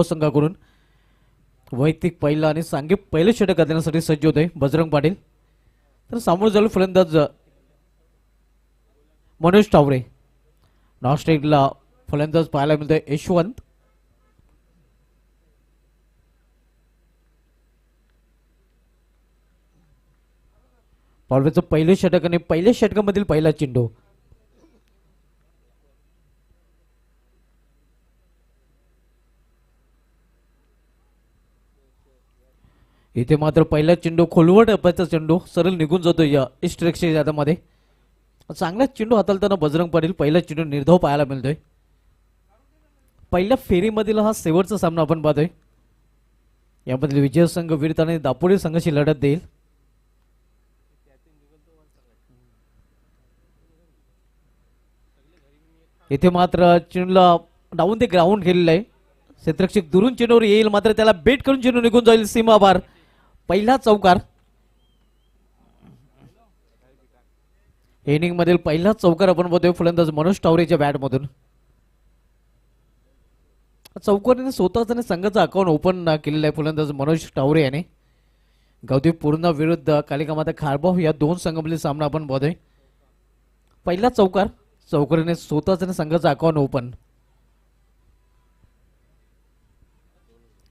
संघाकडून वैयक्तिक पहिला आणि सांघिक पहिले षटक करण्यासाठी सज्ज होते बजरंग पाटील. तर सामोरं झालं फलंदाज मनोज टावरे. नॉस्ट्रेकला फलंदाज पाहायला मिळतोय यशवंत. पॉलवेचं पहिले षटक आणि पहिल्या षटकामधील पहिला चेंडू. इथे मात्र पहिला चेंडू खोलवर टप्प्याचा चेंडू सरळ निघून जातो या इस्ट्रेक्सच्या यादामध्ये. चांगला चेंडू हाताळताना बजरंग पाटील पहिला चेंडू निर्धाव पाहायला मिळतोय. पहिल्या फेरीमधील हा शेवटचा सामना आपण पाहतोय. यामधील विजय संघ विरुद्ध दापोली संघाशी लढत देईल. इथे मात्र चेंडूला डाऊन ते ग्राउंड केलेलं आहे. क्षेत्ररक्षक दुरून चेंडूवर येईल मात्र त्याला बेट करून चेंडू निघून जाईल सीमाबार. पहिला चौकार. इनिंग मधील पहिला चौकार आपण बघतोय फलंदाज मनोज टावरेच्या बॅटमधून. चौकारीने स्वतःच संघाचा अकाउंट ओपन केलेला आहे फलंदाज मनोज टावरे याने. गावदेवी पूर्णा विरुद्ध कालिका माता खारबाव या दोन संघामधील सामना आपण बघतोय. पहिला चौकार. चौकारीने स्वतःच संघाचा अकाउंट ओपन.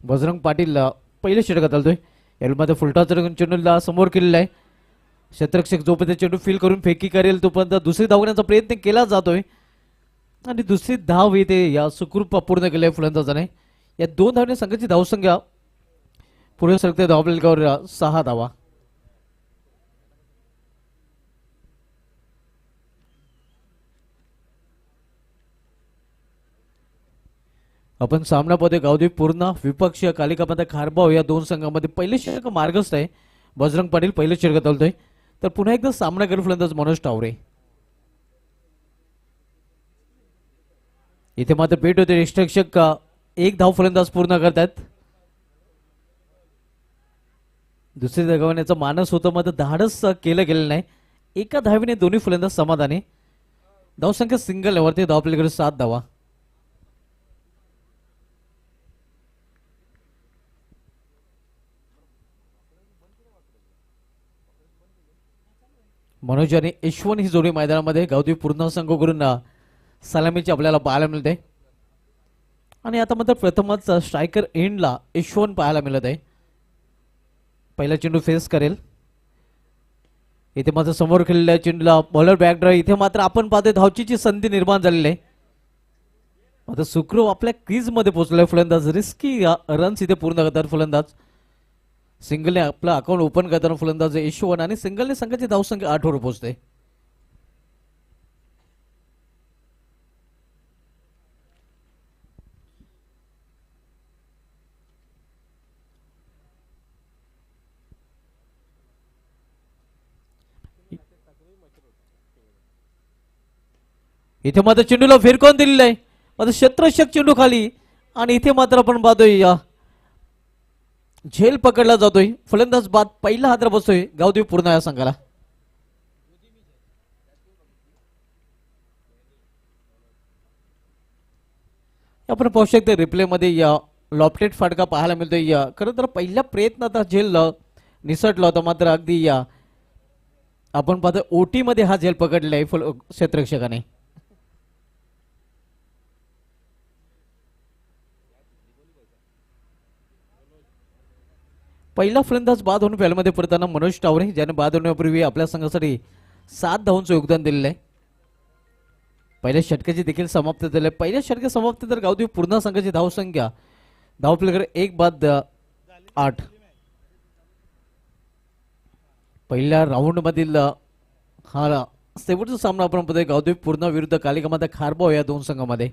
बजरंग पाटील पहिले षटक हाताळतोय. यामध्ये फुलटा चेंडूला समोर केलेला आहे. क्षेत्ररक्षक जोपर्यंत चेंडू फील करून फेकी करेल तोपर्यंत दुसरी धावण्याचा प्रयत्न केला जातोय आणि दुसरी धाव इथे या सुखरूप पूर्ण केले फलंदाजाने. या दोन धावने संघाची धावसंख्या पुढे सरकते धावफलकावर 6 धावा. आपण सामना पाहतोय गावदेवी पूर्णा विपक्षीय कालिका माता खारबाव या दोन संघांमध्ये पहिले षटक मार्गस्थ आहे. बजरंग पाटील पहिले षटक हाताळतोय. तर पुन्हा एकदा सामना करेल फलंदाज मनोज टावरे. इथे मात्र बेट होते. यष्टरक्षक एक धाव फलंदाज पूर्ण करतात. दुसरी दगावण्याचा मानस होतं मात्र धाडस केलं गेलं नाही. एका धावीने दोन्ही फलंदाज समाधानी. धावसंख्या सिंगल वरती धाव आपल्याकडे 7 धावा. मनोज आणि यशवंत ही जोडी मैदानामध्ये गावदेवी पूर्ण संघाकडून सलामीची आपल्याला पाहायला मिळते. आणि आता मात्र प्रथमच स्ट्रायकर एंडला यशवंत पाहायला मिळत आहे. पहिला चेंडू फेस करेल. इथे मात्र समोर खेळलेल्या चेंडूला बॉलर बॅकड्राईव्ह. इथे मात्र आपण पाहतोय धावचीची संधी निर्माण झालेली आहे. आता सुखरूप आपल्या क्रीज मध्ये पोहोचलाय फलंदाज. रिस्की रन्स इथे पूर्ण करतात फलंदाज. सिंगलने आपला अकाउंट ओपन करताना फलंदाज यशवंत आणि सिंगलने संघाची धावसंख्या 8 वर पोहोचते. इथे मात्र चेंडूला फिरकून दिलेला आहे. मात्र क्षेत्ररक्षक चेंडू खाली आणि इथे मात्र आपण पाहतोय झेल पकडला जातोय. फलंदाज बाद पहिला हादरा बसतोय गावदेवी पूर्ण या संघाला. आपण पाहू शकतो रिप्ले मध्ये या लॉपटेड फाटका पाहायला मिळतोय. या खरं तर पहिल्या प्रयत्नात झेल निसटला होता मात्र अगदी या आपण पाहतोय ओटी मध्ये हा झेल पकडलेला आहे क्षेत्ररक्षकाने. पहिला फलंदाज बाद होऊन फॅलमध्ये पडताना मनोज टावरे ज्याने बाद होण्यापूर्वी आपल्या संघासाठी 7 धावांचं योगदान दिलेलं आहे. पहिल्या षटकाची देखील समाप्त झाले. पहिल्या षटक समाप्त तर गावदेवी पूर्ण संघाची धावसंख्या धावफलकावर 1 बाद 8. पहिल्या राऊंड मधील हा शेवटचा सामना आपण पाहतोय गावदेवी पूर्ण विरुद्ध कालिका माता खारबाव या दोन संघांमध्ये.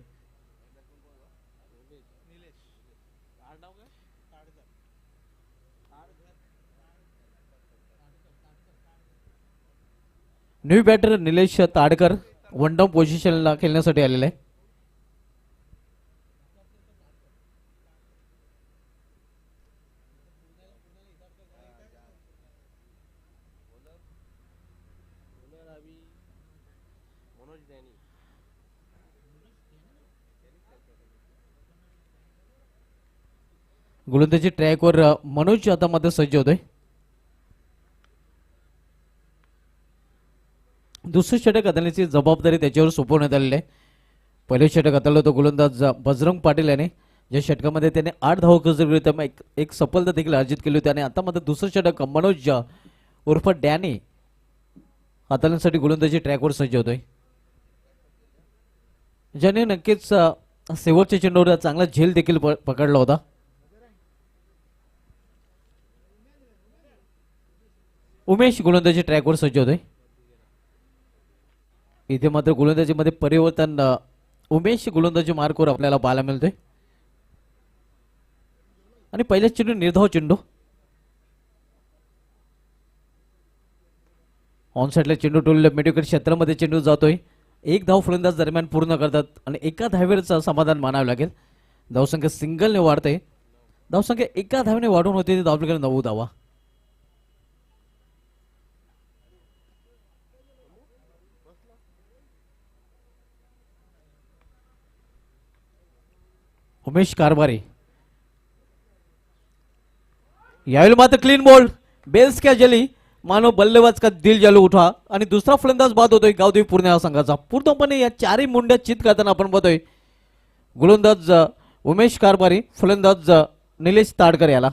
New batter Nilesh Tadkar one down पोझिशनला खेळण्यासाठी आलेला आहे. गोलंदाजी ट्रॅकवर मनोज आता मध्ये सज्ज होतोय. दुसरे षटक हाताळण्याची जबाबदारी त्याच्यावर सोपवण्यात आलेली आहे. पहिले षटक हाताळलं होतं गोलंदाज बजरंग पाटील याने, ज्या षटकामध्ये त्याने 8 धावा कसरत एक सफलता देखील अर्जित केली होती. आणि आता मध्ये दुसरं षटक मनोज उर्फ डॅनी हाताळण्यासाठी गोलंदाजी ट्रॅकवर सज्ज होतोय, ज्याने नक्कीच शेवटच्या चेंडूवर चांगला झेल देखील पकडला होता. उमेश गोलंदाजी ट्रॅकवर सज्ज होतोय. इथे मात्र गोलंदाजीमध्ये परिवर्तन, उमेश गोलंदाजी मार्कवर आपल्याला पाहायला मिळतोय. आणि पहिल्याच चेंडू निर्धाव चेंडू, ऑन साइडला चेंडू टोलले मेडिकल क्षेत्रामध्ये चेंडू जातोय. एक धाव फलंदाज दरम्यान पूर्ण करतात आणि एका धावेचं समाधान मानावं लागेल. धावसंख्या सिंगलने वाढते. धावसंख्या एका धावेने वाढून होते, धावपलीकडे 9 धावा. उमेश कारभारी यावेळी मात्र क्लीन बॉल, बेल्स क्या जली, मानो बल्लेबाज का दिल जलू उठा. आणि दुसरा फलंदाज बाद होतोय गावदेवी पूर्णा या संघाचा. पूर्णपणे या चारही मुंड्या चित करताना आपण बघतोय गोलंदाज उमेश कारभारी, फलंदाज निलेश ताडकर याला.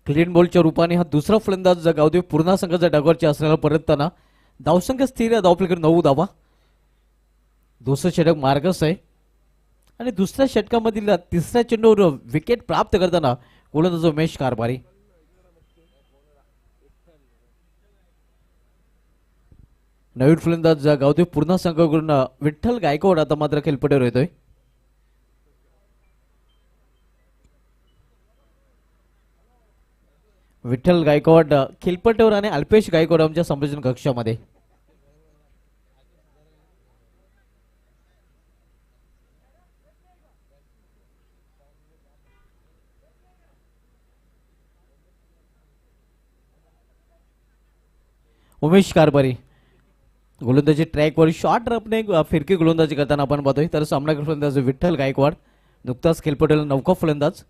क्लीन बॉलच्या रूपाने हा दुसरा फलंदाज गावदेवी पूर्णा संघाचा डगरच्या असलेला परतताना धावसंख्या स्थिर आहे, धावपलीकडे 9 धावा. दुसरं षटक मार्गस आहे आणि दुसऱ्या षटकामधील तिसऱ्या चेंडूवर विकेट प्राप्त करताना गोलंदाज उमेश कारभारी. नवीन फलंदाज गावदेवी पूर्णा संघाकडून विठ्ठल गायकवाड आता मात्र खेळपट्टीवर येतोय. विठ्ठल गायकवाड खेळपट्टीवर आणि अल्पेश गायकवाड आमच्या संभाषण कक्षामध्ये. उमेश कारभारी गोलंदाजी ट्रॅकवर शॉर्ट रफने फिरकी गोलंदाजी करताना आपण पाहतोय. तर सामनावीर फलंदाज विठ्ठल गायकवाड, नुकताच खेळपट्टीला नौका फलंदाज.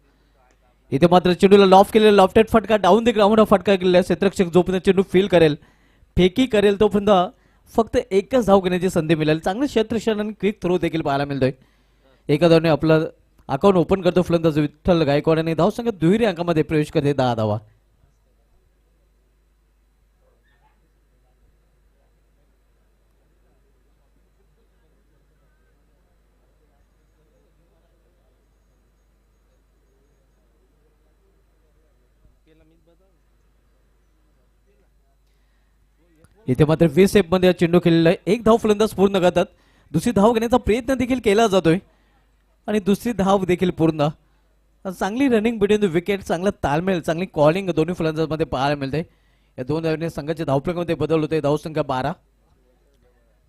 इथे मात्र चेंडूला लॉफ केलेला, लॉफ्टेड फटका डाऊन द ग्राउंड हा फटका केलेला. क्षेत्ररक्षक जोपर्यंत चेंडू फील करेल, फेकी करेल, तोपर्यंत फक्त एकच धाव घेण्याची संधी मिळेल. चांगले क्षेत्ररक्षण आणि क्विक थ्रो देखील पाहायला मिळतोय. एका धावने आपलं अकाउंट ओपन करतो फलंदाज विठ्ठल गायकवाड आणि धावसंख्या दुहेरी अंकामध्ये प्रवेश करते 10 धावा. इथे मात्र 20 मध्ये चेंडू खेळलेला आहे. एक धाव फलंदाज पूर्ण करतात. दुसरी धाव घेण्याचा प्रयत्न देखील केला जातोय आणि दुसरी धाव देखील पूर्ण. चांगली रनिंग बिटवीन द विकेट, चांगला ताळमेळ, चांगली कॉलिंग दोन्ही फलंदाजांमध्ये पाहायला मिळते. या दोन धावने संघाच्या धावफलकामध्ये बदल होते. धावसंख्या 12.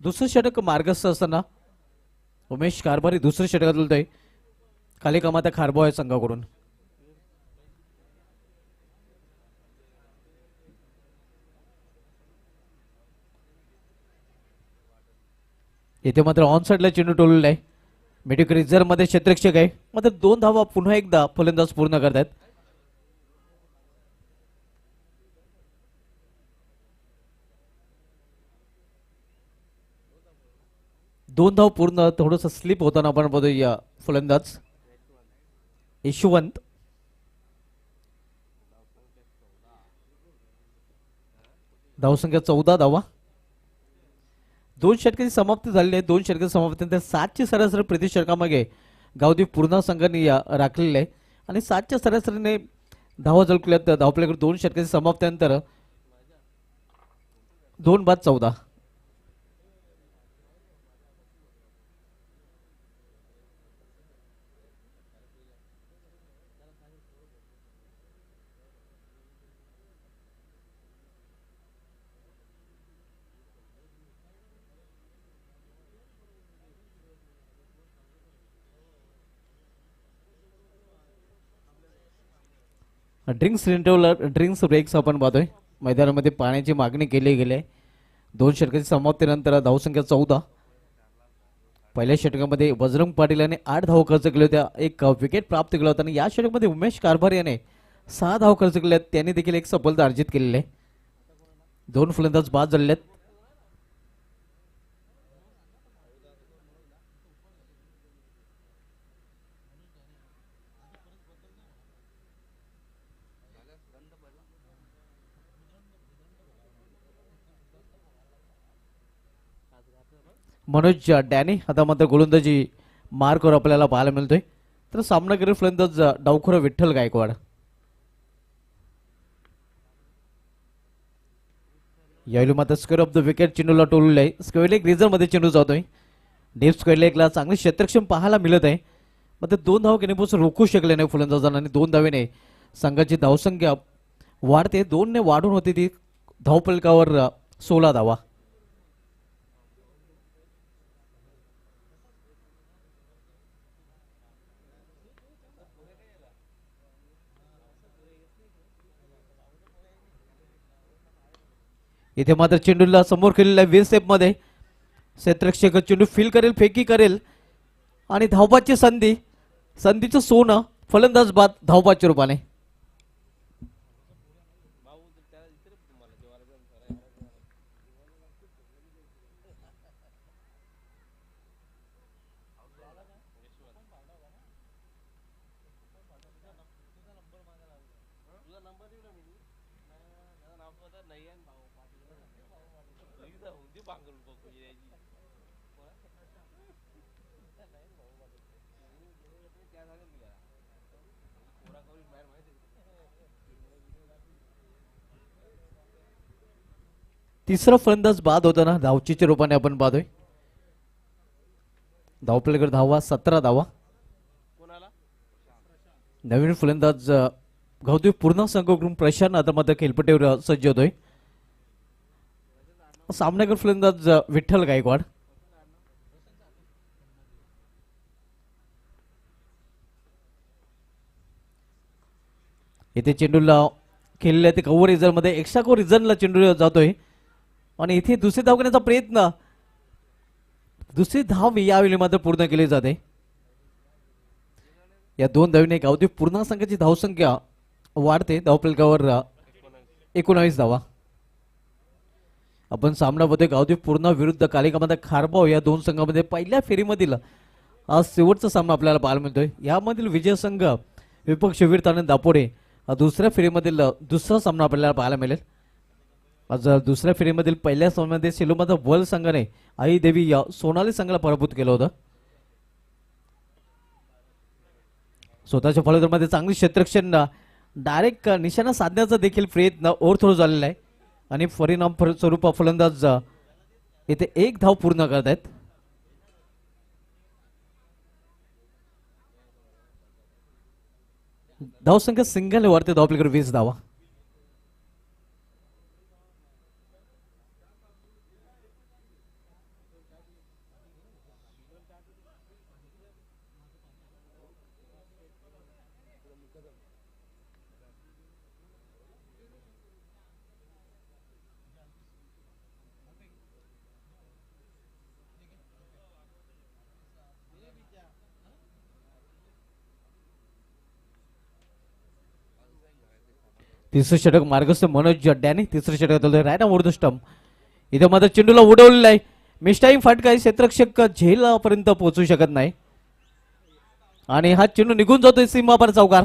दुसरं षटक मार्गस्थ असताना उमेश कारभारी दुसऱ्या षटकात उलटय. खाली कामाता खारबो आहे संघाकडून. इथे मात्र ऑन साइडला चेंडू टोललेला आहे. मिडिक रिझर्व मध्ये क्षेत्ररक्षक आहे. मात्र 2 धावा पुन्हा एकदा फलंदाज पूर्ण करतात. दोन धाव पूर्ण, थोडंसं स्लिप होताना आपण बघतो या फलंदाज यशवंत. धावसंख्या 14 धावा. 2 षटकाची समाप्ती झालेली आहे. 2 षटकाची समाप्तीनंतर 7ची सरासरी प्रति षटकामागे गावदेवी पूर्णा संघाने राखलेली आहे आणि 7च्या सरासरीने धावा झळकल्यात. धावपल्याकडे 2 षटकाची समाप्तीनंतर 2 बाद 14. ड्रिंक्स ब्रेक्स आपण पाहतोय. मैदानामध्ये पाण्याची मागणी केली गेली आहे. 2 षटकाची समाप्तीनंतर धावसंख्या 14. पहिल्या षटकामध्ये बजरंग पाटील याने 8 धावा खर्च केल्या होत्या, एक विकेट प्राप्त केला होता आणि या षटकामध्ये उमेश कारभार याने 6 धावा खर्च केल्या, त्यांनी देखील एक सफलता अर्जित केलेली आहे. 2 फलंदाज बाद झालेले आहेत. मनोज डॅनी आता मात्र गोलंदाजी मार्कवर आपल्याला पाहायला मिळतोय. तर सामनागिरी फलंदाज डावखुरा विठ्ठल गायकवाड. यावेळी मात्र स्क्वेअर ऑफ द विकेट चेंडूला टोललेला आहे. स्क्वेअर लेग रिझर्व मध्ये चेंडू जातोय. डीप स्क्वेअर लेगला चांगली क्षेत्रक्षम पाहायला मिळत आहे. मात्र 2 धावा घेण्यापासून रोखू शकले नाही फलंदाजांना आणि 2 धावेने संघाची धावसंख्या वाढते. 2 ने वाढून होती ती धावफलकावर 16 धावा. इथे मात्र चेंडूला समोर केलेल्या वीर स्टेप मध्ये क्षेत्ररक्षक चेंडू फील करेल, फेकी करेल आणि धावबाची संधीचं सोनं फलंदाज बाद धावबाच्या रूपाने. तिसरा फलंदाज बाद होताना धावचीच्या रूपाने आपण पाहतोय. धावपलीकडे धावा 17 धावा. नवीन फलंदाज गौतमी पूर्ण संघकडून प्रशांत आता मात्र खेळपट्टीवर सज्ज होतोय. सामनागर फलंदाज विठ्ठल गायकवाड. इथे चेंडूला खेळलेल्या ते कव्हर रिझन मध्ये एक्स्ट्रा कव्हर रिझनला चेंडू जातोय आणि इथे दुसरी धाव करण्याचा प्रयत्न, दुसरी धाव यावेळी मात्र पूर्ण केली जाते. या 2 धावीने गावठी पूर्ण संघाची धावसंख्या वाढते. धावफलकावर 19 धावा. आपण सामना बघतोय गावठी पूर्ण विरुद्ध कालिकामध्ये खारबाव या 2 संघामध्ये पहिल्या फेरीमधील आज शेवटचा सामना आपल्याला पाहायला मिळतोय. यामधील विजय संघ विपक्ष वीरतानंद दापोडे, दुसऱ्या फेरीमधील दुसरा सामना आपल्याला पाहायला मिळेल. आज दुसऱ्या फेरीमधील पहिल्या सामन्यामध्ये सेलूमध्ये वर्ल्ड संघाने आई देवी या सोनाली संघाला पराभूत केलं होतं. स्वतःच्या फलंदाजीमध्ये चांगली क्षेत्ररक्षण, डायरेक्ट निशाणा साधण्याचा देखील प्रयत्न ओरथोड झालेला आहे आणि परिणाम स्वरूप फलंदाज इथे 1 धाव पूर्ण करत आहेत. धावसंख्या सिंगल वाढते. धावपलीकडे 20 धावा. तिसरं षटक मार्गस्थ मनोज जड्ड्याने तिसरं षटक राईट ओव्हर द स्टंप. इथे मात्र चेंडूला उडवलेला आहे. मिस्टाईम फटका आहे. क्षेत्ररक्षक झेलापर्यंत पोहोचू शकत नाही आणि हा चेंडू निघून जातोय सीमापार चौकार.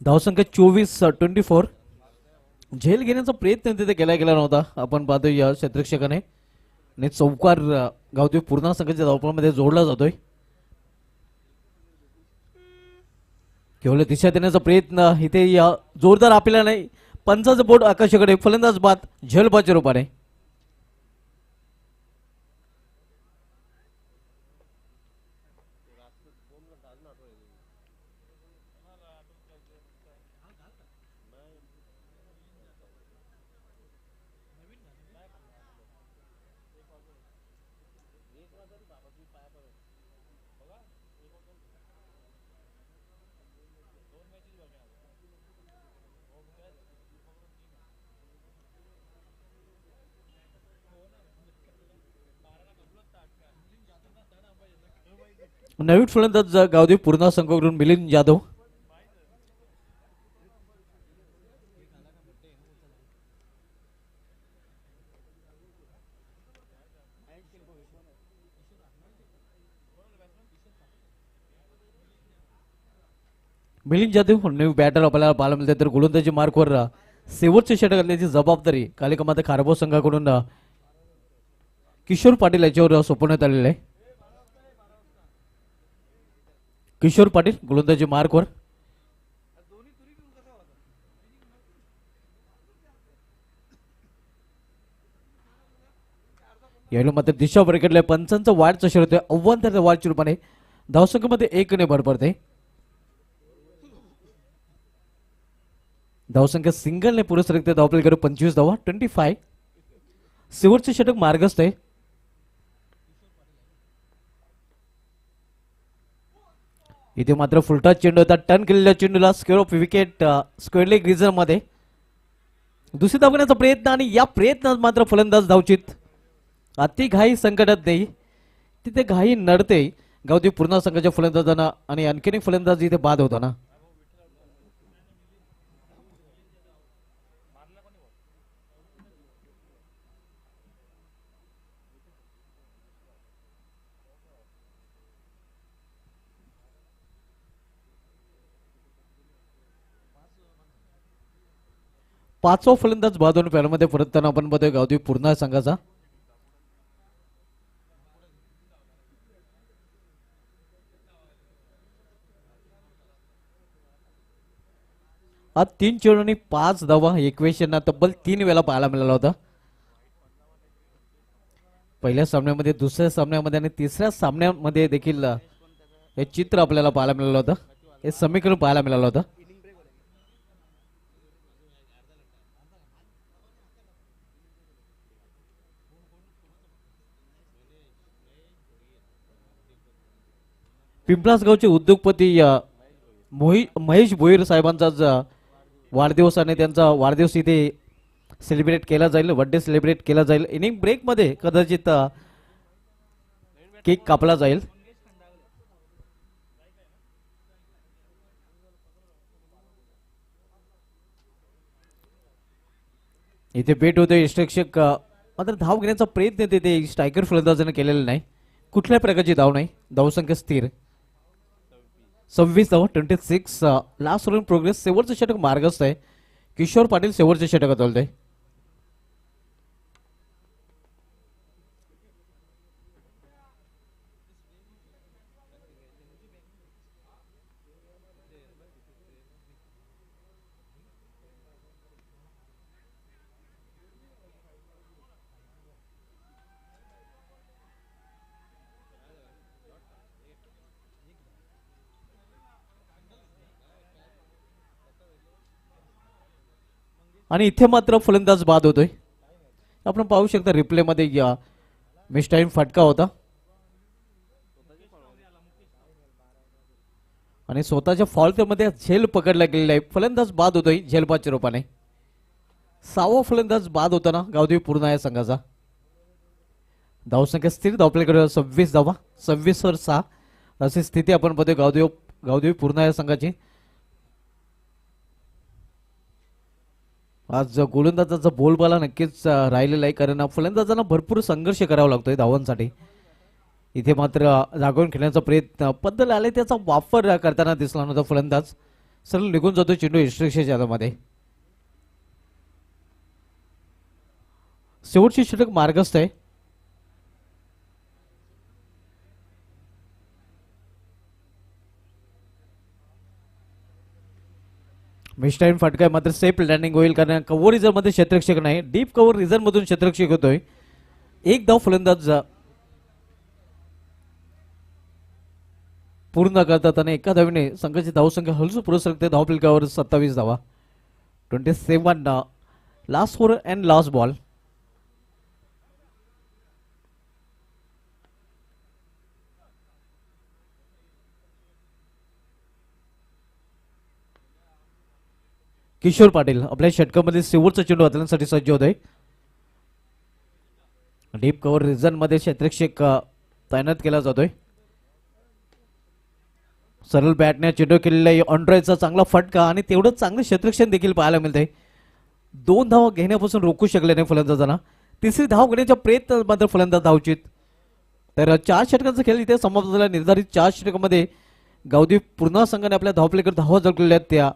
धावसंख्या 24-24. झेल घेण्याचा प्रयत्न तिथे केला गेला नव्हता. आपण पाहतोय या क्षेत्ररक्षकाने आणि चौकार गावतोय पूर्ण संघाच्या धावपळामध्ये जोडला जातोय. केवळ दिशा देण्याचा प्रयत्न इथे या जोरदार आपल्याला नाही. पंचाचं बोट आकाशाकडे. फलंदाज बाद झेलबाच्या रूपाने. नवीन फलंदाज गावदेवी पूर्णा संघाकडून मिलिंद जाधव. मिलिंद जाधव न्यू बॅटर आपल्याला पाहायला मिळते. तर गोलंदाजी मार्कवर शेवटचे षटक घालण्याची जबाबदारी कालिकामाता खारबो संघाकडून किशोर पाटील याच्यावर सोपवण्यात आलेले आहे. किशोर पाटील गोलंदाजी मार्कवर. यावेळी मात्र दिशा ब्रेकेटला पंचांचा वाढचा शर्यत आव्हान त्या वाढच्या रूपाने धावसंख्येमध्ये 1 भर पडते. धावसंख्या सिंगलने पुरेस रिक्त धावपल करू 25 धावा 25. शेवटचे षटक मार्गस्थ आहे. इथे मात्र फुलटा चेंडू होता. टर्न केलेल्या चेंडूला square off wicket square leg रिझर्व मध्ये दुसरी धाव घेण्याचा प्रयत्न आणि या प्रयत्नात मात्र फलंदाज धावचित. अति घाई संकटात नाही तिथे घाई नडते गावदेवी पूर्णा संघाच्या फलंदाजांना आणि आणखीन एक फलंदाज इथे बाद होता ना. पाचवा फलंदाज बाद होऊन पॅनलमध्ये परतताना आपण बघतोय गावदेवी पूर्णा संघाचा. आज 3 चेंडू आणि 5 धावा 21 यांना तब्बल 3 वेळा पाहायला मिळाला होता. पहिल्या सामन्यामध्ये, दुसऱ्या सामन्यामध्ये आणि तिसऱ्या सामन्यामध्ये देखील हे चित्र आपल्याला पाहायला मिळालं होतं. हे समीकरण पाहायला मिळालं होतं. पिंपळासगावचे उद्योगपती महेश भोईर साहेबांचा वाढदिवस आणि त्यांचा वाढदिवस इथे सेलिब्रेट केला जाईल. बर्थडे सेलिब्रेट केला जाईल. इनिंग ब्रेक मध्ये कदाचित केक कापला जाईल. इथे भेट होते यष्टरक्षक मात्र धाव घेण्याचा प्रयत्न तिथे स्ट्रायकर फलंदाजाने केलेला नाही. कुठल्या प्रकारची धाव नाही. धावसंख्या स्थिर 26 धावा 26. Last over in progress. शेवटचं षटक मार्गस्थ आहे. किशोर पाटील शेवटचे षटक चालतंय. आणि इथे मात्र फलंदाज बाद होतोय. आपण पाहू शकता रिप्ले मध्ये मिस टाइम फटका होता आणि स्वतःच्या फॉल्ट मध्ये झेल पकडला गेलेला आहे. फलंदाज बाद होतोय झेलबाच्या रूपाने. 6वा फलंदाज बाद होताना गावदेवी पूर्णा या संघाचा. धावसंख्या स्थिर. धावपल्याकडे 26 धावा 26 वर 6 अशी स्थिती आपण बघतोय गावदेवी पूर्णा या संघाची. आज गोलंदाजाचा बोलबाला नक्कीच राहिलेला आहे कारण फलंदाजांना भरपूर संघर्ष करावा लागतोय धावांसाठी. इथे मात्र जागवून खेळण्याचा प्रयत्न बद्दल आले त्याचा वापर करताना दिसला नव्हता. फलंदाज सरळ निघून जातो चेंडू यष्टरक्षक मध्ये. शेवटची षटक मार्गस्थ आहे. मिस टाइम फटका मात्र सेफ लँडिंग होईल कारण कव्हर रिझर्व मध्ये क्षेत्ररक्षक नाही. डीप कव्हर रिझर्व मधून क्षेत्ररक्षक होतोय. एक धाव फलंदाज पूर्ण करतात आणि एका धावीने संघाची धावसंख्या हलसू पुरस्कार धाव फलकावर 27 धावा 27. Last over and last ball. Kishor Patil आपल्या षटकामध्ये शेवटचा चेंडू हाताळण्यासाठी सज्ज होत आहे. डीप कव्हर रिझन मध्ये क्षेत्ररक्षक तैनात केला जातोय. सरळ बॅटने चेंडू केलेला ऑन्ड्रायचा चांगला फटका आणि तेवढंच चांगलं क्षेत्ररक्षण देखील पाहायला मिळतंय. 2 धावा घेण्यापासून रोखू शकले नाही फलंदाजांना. तिसरी धाव घेण्याच्या प्रयत्न मात्र फलंदाज धावचित. तर 4 षटकांचा खेळ इथे समाप्त झाला. निर्धारित 4 षटकामध्ये गावदेवी पूर्णा संघाने आपल्या धावपलीकर धावा जिंकलेल्या आहेत त्या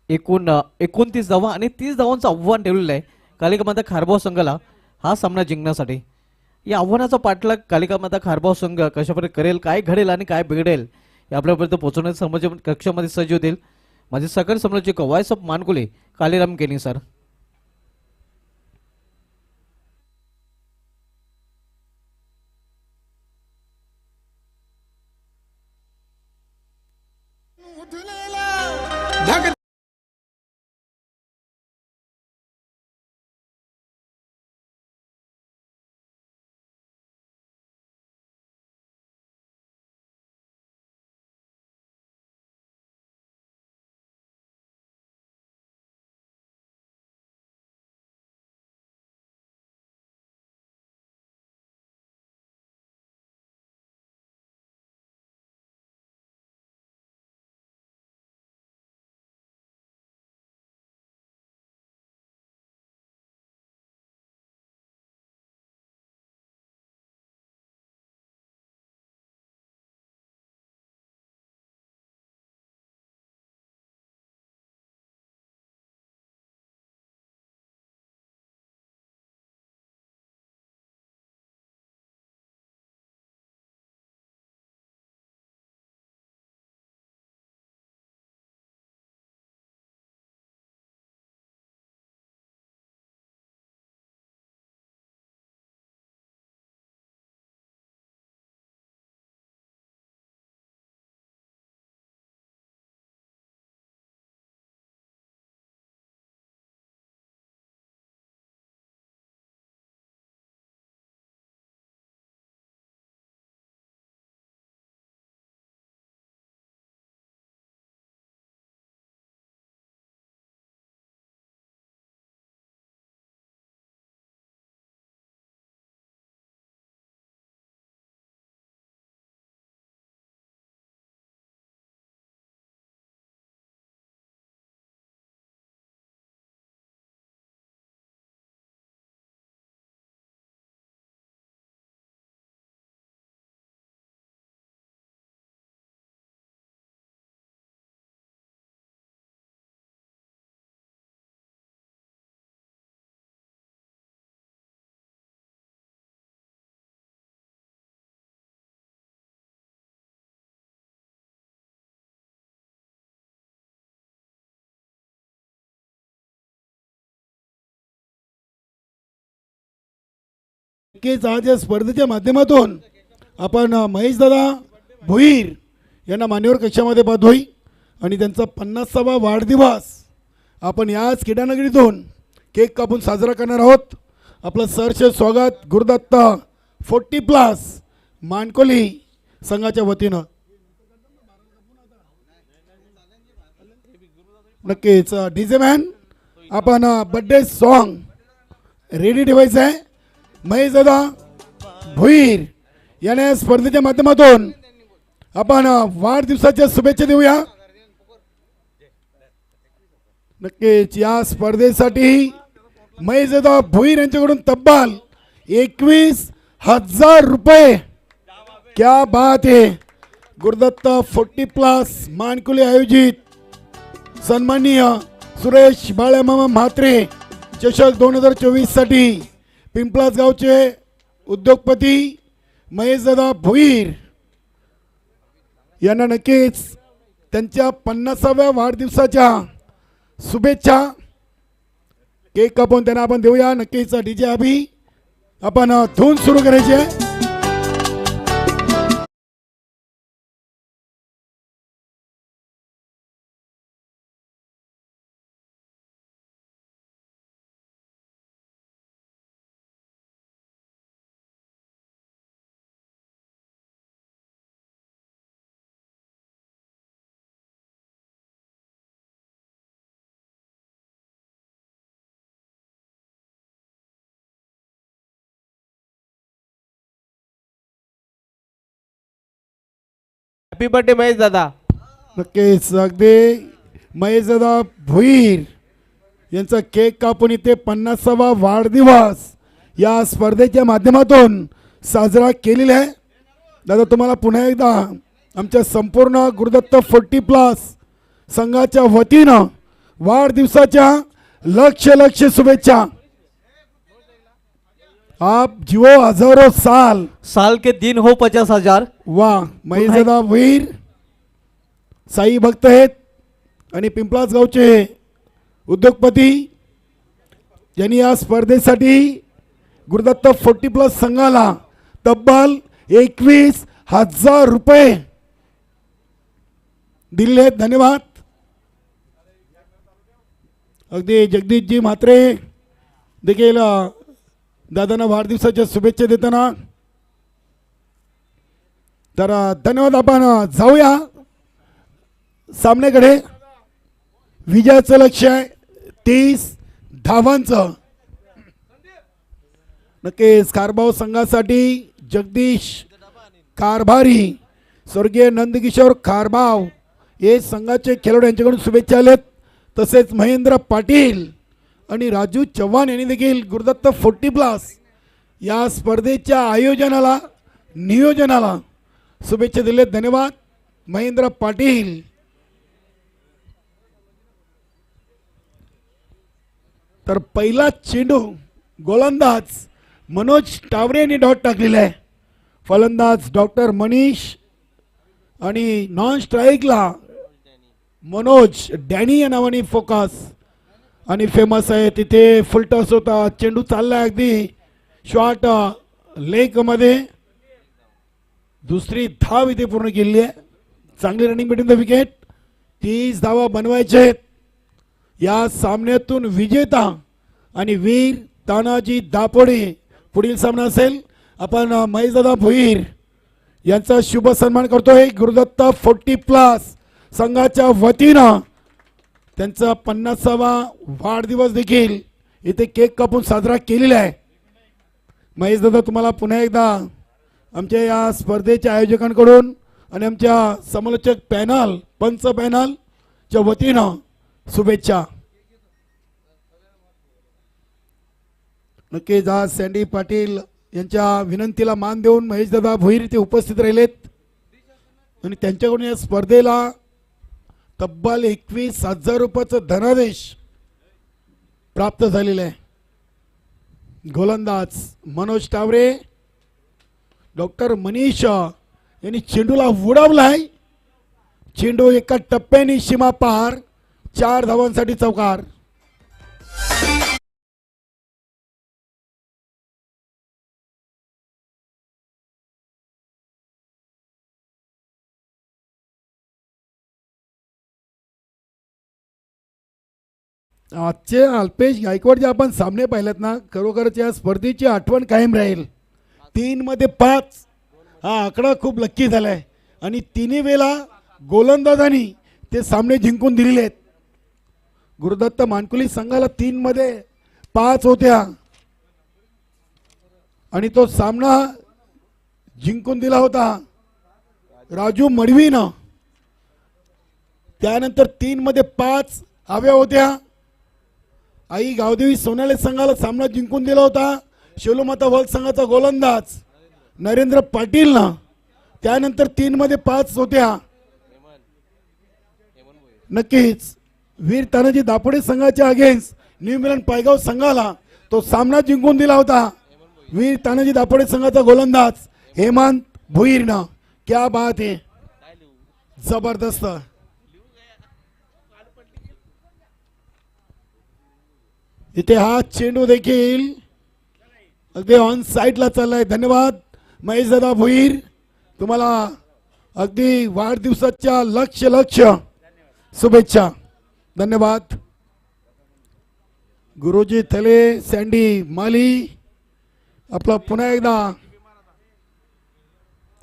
एकूण 29 धावा आणि 30 धावांचं आव्हान ठेवलेलं आहे कालिका माता खारबाव संघाला हा सामना जिंकण्यासाठी. या आव्हानाचा पाठलाग कालिका माता खारबाव संघ कशाप्रकारे करेल, काय घडेल आणि काय बिघडेल हे आपल्यापर्यंत पोहोचवण्याच्या समज कक्षामध्ये सज्ज होतील. माझे सकल समालोचक वायस ऑफ मानकुले कालीराम केनी सर. नक्कीच आज या स्पर्धेच्या माध्यमातून आपण महेश दादा भोईर यांना मान्यवर कक्षामध्ये पाहतोय आणि त्यांचा 50वा वाढदिवस आपण याच क्रीडानगरीतून केक कापून साजरा करणार आहोत. आपलं सहर्ष स्वागत गुरुदत्त 40+ मानकोली संघाच्या वतीनं. नक्कीच डीजे मॅन आपण बर्थडे सॉन्ग रेडी ठेवायचं आहे. महेश दादा भोईर याने स्पर्धेच्या माध्यमातून आपण वाढदिवसाच्या शुभेच्छा देऊया. नक्कीच या स्पर्धेसाठी महेश दादा भोईर यांच्याकडून तब्बल 21,000 रुपये. क्या बात है. गुरुदत्त 40+ मानकुले आयोजित सन्माननीय सुरेश बाळमामा म्हात्रे चषक 2024 साठी पिंपळास गावचे उद्योगपती महेशदादा भोईर यांना नक्कीच त्यांच्या 50व्या वाढदिवसाच्या शुभेच्छा. केक कापून त्यांना आपण देऊया. नक्कीच डीजे अभि आपण धून सुरू करायचे. हॅपी बर्थडे महेश दादा. नक्कीच अगदी महेशदादा भुईर यांचा केक कापून इथे 50वा वाढदिवस या स्पर्धेच्या माध्यमातून साजरा केलेला आहे. दादा तुम्हाला पुन्हा एकदा आमच्या संपूर्ण गुरुदत्त 40+ संघाच्या वतीनं वाढदिवसाच्या लक्ष शुभेच्छा. आप जिओ हजारों साल. साल के दिन हो 50,000. वाह महेशदादा भुईर साई भक्त आहेत आणि पिंपळास गावचे उद्योगपती यांनी या स्पर्धेसाठी गुरुदत्त 40+ संघाला तब्बल 21,000 रुपये दिले. धन्यवाद. अगदी जगदीशजी म्हात्रे देखील दादांना वाढदिवसाच्या शुभेच्छा देताना. तर धन्यवाद. आपण जाऊया सामन्याकडे. विजयाचं लक्ष आहे 30 धावांचं. नक्कीच कारभाव संघासाठी जगदीश कारभारी, स्वर्गीय नंदकिशोर कारभाव हे संघाचे खेळाडू यांच्याकडून शुभेच्छा आलेत. तसेच महेंद्र पाटील आणि राजू चव्हाण यांनी देखील गुरुदत्त 40+ या स्पर्धेच्या आयोजनाला नियोजनाला शुभेच्छा दिलेत. धन्यवाद महेंद्र पाटील. तर पहिला चेंडू गोलंदाज मनोज टावरे यांनी डॉट टाकलेला आहे. फलंदाज डॉक्टर मनीष आणि नॉन स्ट्राईकला मनोज डॅनी या नावाने फोकस आणि फेमस आहे. तिथे फुल टॉस होता. चेंडू चाललाय अगदी शॉर्ट लेग मध्ये. दुसरी धाव इथे पूर्ण केली आहे. चांगली रनिंग बिटवीन द विकेट. 30 धावा बनवायचे आहेत. या सामन्यातून विजेता आणि वीर तानाजी दापोडे पुढील सामना असेल. आपण महेशदादा भुईर यांचा शुभ सन्मान करतोय. गुरुदत्त 40+ संघाच्या वतीनं त्यांचा 50वा वाढदिवस देखील इथे केक कापून साजरा केलेला आहे. महेशदादा तुम्हाला पुन्हा एकदा आमच्या या स्पर्धेच्या आयोजकांकडून आणि आमच्या समालोचक पॅनल पंच पॅनलच्या वतीनं शुभेच्छा. नक्कीच आज सँडी पाटील यांच्या विनंतीला मान देऊन महेशदादा भुईर इथे उपस्थित राहिलेत आणि त्यांच्याकडून या स्पर्धेला तब्बल 21,000 रुपयाचं धनादेश प्राप्त झालेलं आहे. गोलंदाज मनोज टावरे, डॉक्टर मनीष यांनी चेंडूला उडवलाय. चेंडू एका टप्प्याने सीमा पार. 4 धावांसाठी चौकार. आजचे अल्पेश गायकवाड जे आपण सामने पाहिलेत ना, खरोखरच या स्पर्धेची आठवण कायम राहील. 3 मध्ये 5 हा आकडा खूप लक्की झालाय आणि तिन्ही वेळा गोलंदाजांनी ते सामने जिंकून दिलेले आहेत. गुरुदत्त मानकुली संघाला 3 मध्ये 5 होत्या आणि तो सामना जिंकून दिला होता राजू मडवीनं. त्यानंतर 3 मध्ये 5 हव्या होत्या. आई गावदेवी सोनाले संघाला सामना जिंकून दिला होता शेलूमाता वर्ल्ड संघाचा गोलंदाज नरेंद्र पाटीलनं. त्यानंतर 3 मध्ये 5 होत्या. नक्कीच वीर तानाजी दापोडे संघाच्या अगेन्स्ट न्यू मिलन पायगाव संघाला तो सामना जिंकून दिला होता वीर तानाजी दापोडे संघाचा गोलंदाज हेमंत भुईरनं. क्या बात है, जबरदस्त. इथे हा चेंडू देखील अगदी ऑन साईडला चाललाय. धन्यवाद महेशदादा भुईर, तुम्हाला अगदी वाढदिवसाच्या लक्ष शुभेच्छा. धन्यवाद. गुरुजी थले, सँडी माली, आपलं पुन्हा एकदा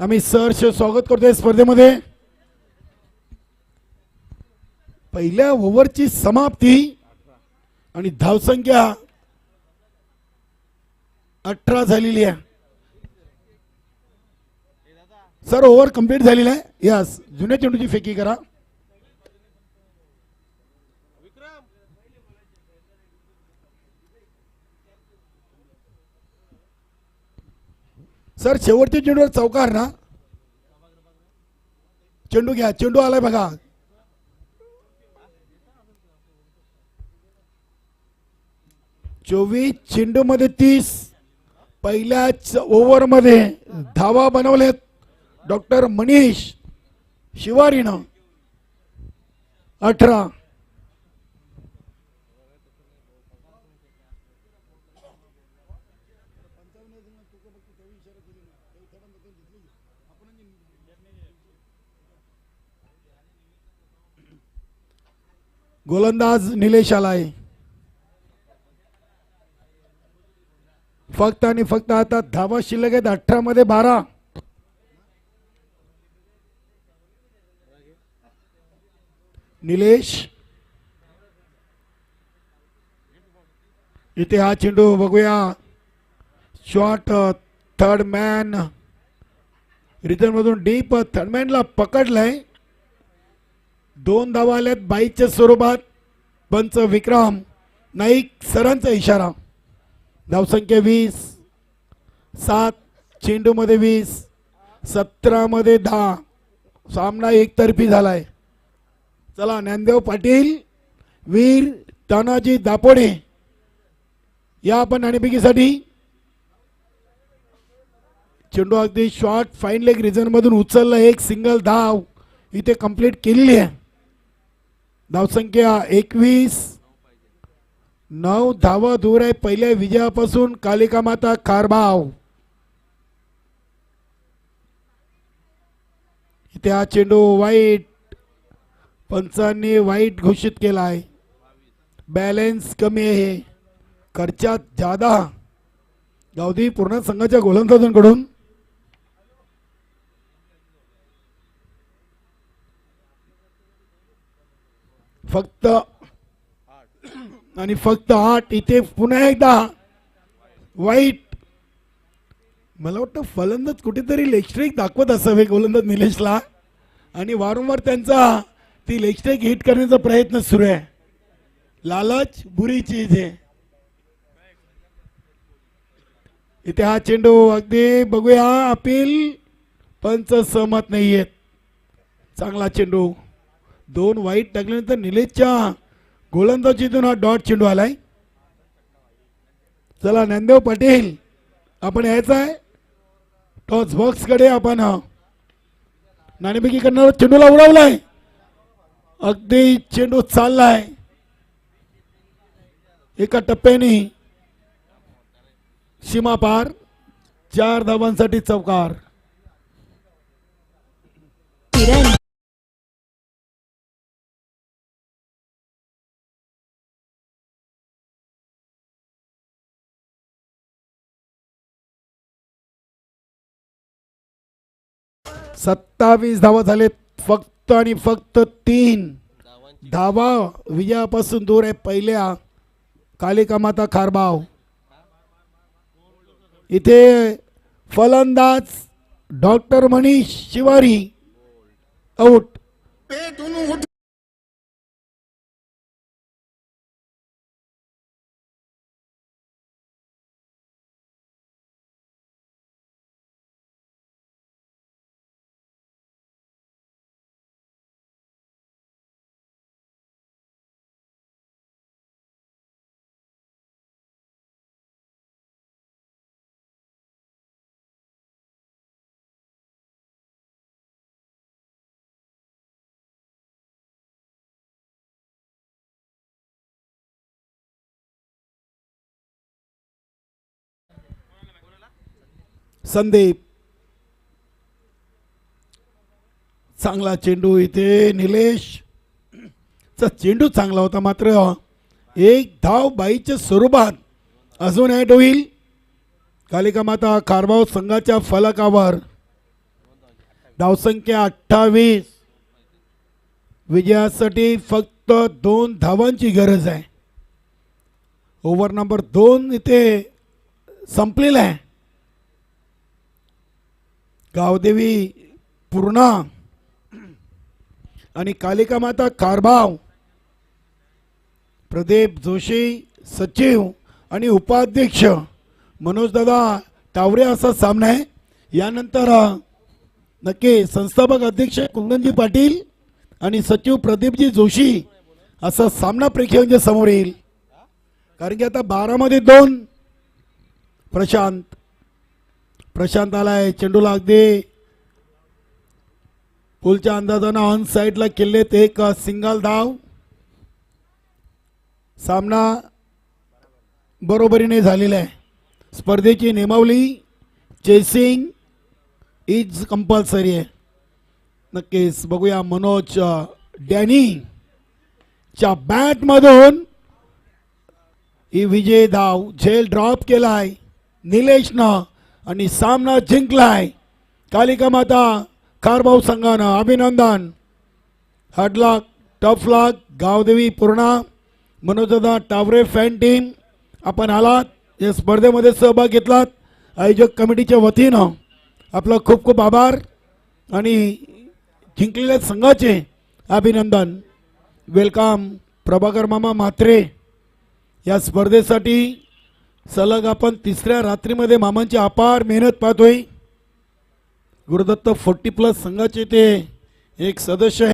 आम्ही सहर्ष स्वागत करतोय स्पर्धेमध्ये. पहिल्या ओव्हरची समाप्ती आणि धावसंख्या 18 झालेली आहे. सर ओव्हर कंप्लीट झालेला आहे. यस, जुन्या चेंडूची फेकी करा. सर शेवटच्या चेंडूवर चौकार ना. चेंडू घ्या, चेंडू आलाय बघा. चोवीस चेंडू मध्ये 30. पहिल्याच ओव्हर मध्ये धावा बनवलेत डॉक्टर मनीष शिवारीनं. 18. गोलंदाज निलेश आलाय. फक्त आणि फक्त आता धावा शिल्लक आहेत 18 मध्ये 12. निलेश इथे हा चेंडू बघूया. शॉट थर्ड मॅन रिटर्न मधून डीप थर्ड मॅनला पकडलाय. 2 धावा आल्यात 22च्या स्वरूपात. पंच विक्रम नाईक सरांचा इशारा. धावसंख्या 20. 7 चेंडू मध्ये 20. 17 मध्ये 10. सामना एकतर्फी झालाय. चला ज्ञानदेव पाटील, वीर तानाजी दापोडे या आपण नाणेफेकीसाठी. चेंडू अगदी शॉर्ट फाईन लेग रिजन मधून उचलला. एक सिंगल धाव इथे कंप्लीट केलेली आहे. धावसंख्या 21. 9 धावा दूर आहे पहिल्या विजयापासून कालिका माता खारबाव. इथे हा चेंडू वाईट, पंचांनी वाईट घोषित केला आहे. बॅलन्स कमी आहे, खर्चात जादा. गावदेवी पूर्ण संघाच्या गोलंदाजांकडून फक्त आणि फक्त 8. इथे पुन्हा एकदा वाईट. मला वाटतं फलंदाज कुठेतरी लेग स्ट्राईक दाखवत असावे गोलंदाज निलेशला, आणि वारंवार त्यांचा ती लेग स्ट्राईक हिट करण्याचा प्रयत्न सुरू आहे. लालच बुरी चीज आहे. इथे हा चेंडू अगदी बघूया. अपील पंच सहमत नाहीयेत. चांगला चेंडू. 2 वाईट टाकल्यानंतर निलेशच्या गोलंदाजीतून हा डॉट चेंडू आलाय. चला ज्ञानदेव पाटील, आपण यायचं आहे टॉस बॉक्स कडे. आपण नाणेफेकी करणार. चेंडूला उडवलाय. अगदी चेंडू चाललाय एका टप्प्याने सीमा पार. 4 धावांसाठी चौकार. सत्तावीस धावा झालेत. फक्त आणि फक्त 3 धावा विजयापासून दूर आहे पहिल्या कालिका माता खारबाव. इथे फलंदाज डॉक्टर मनीष शिवारी आउट. संदीप, चांगला चेंडू. इथे निलेश चा चेंडू चांगला होता, मात्र 1 धाव 22च्या स्वरूपात अजून ॲड होईल कालिका माता खारबाव संघाच्या फलकावर. धावसंख्या 28. विजयासाठी फक्त 2 धावांची गरज आहे. ओव्हर नंबर 2 इथे संपलेला आहे. गावदेवी पूर्णा आणि कालिका माता कारभाव, प्रदीप जोशी सचिव आणि उपाध्यक्ष मनोजदादा टावरे असा सामना आहे. यानंतर नक्की संस्थापक अध्यक्ष कुंदनजी पाटील आणि सचिव प्रदीपजी जोशी असा सामना प्रेक्षकांच्या समोर येईल. कारण की आता 12 मध्ये 2 प्रशांत आलाय. चेंडूला अगदी पुलच्या अंदाजानं ऑन साईडला केलेत एक सिंगल धाव. सामना बरोबरीने झालेला आहे. स्पर्धेची नियमावली चेसिंग इज कंपल्सरी आहे. नक्कीच बघूया. मनोज डॅनी च्या बॅट मधून ही विजय धाव झेल ड्रॉप केलाय निलेशनं आणि सामना जिंकलाय. कालिका माता कारभाऊ संघानं. अभिनंदन. हार्डलक टफलक गावदेवी पूर्णा मनोजदादा टावरे फॅन टीम आपण आलात या स्पर्धेमध्ये सहभाग घेतलात. आयोजक कमिटीच्या वतीनं आपला खूप खूप आभार आणि जिंकलेल्या संघाचे अभिनंदन. वेलकम प्रभाकर मामा म्हात्रे. या स्पर्धेसाठी सलग आपण 3ऱ्या रात्रीमध्ये मामांची अपार मेहनत पाहतोय. गुरुदत्त 40+ संघाचे ते एक सदस्य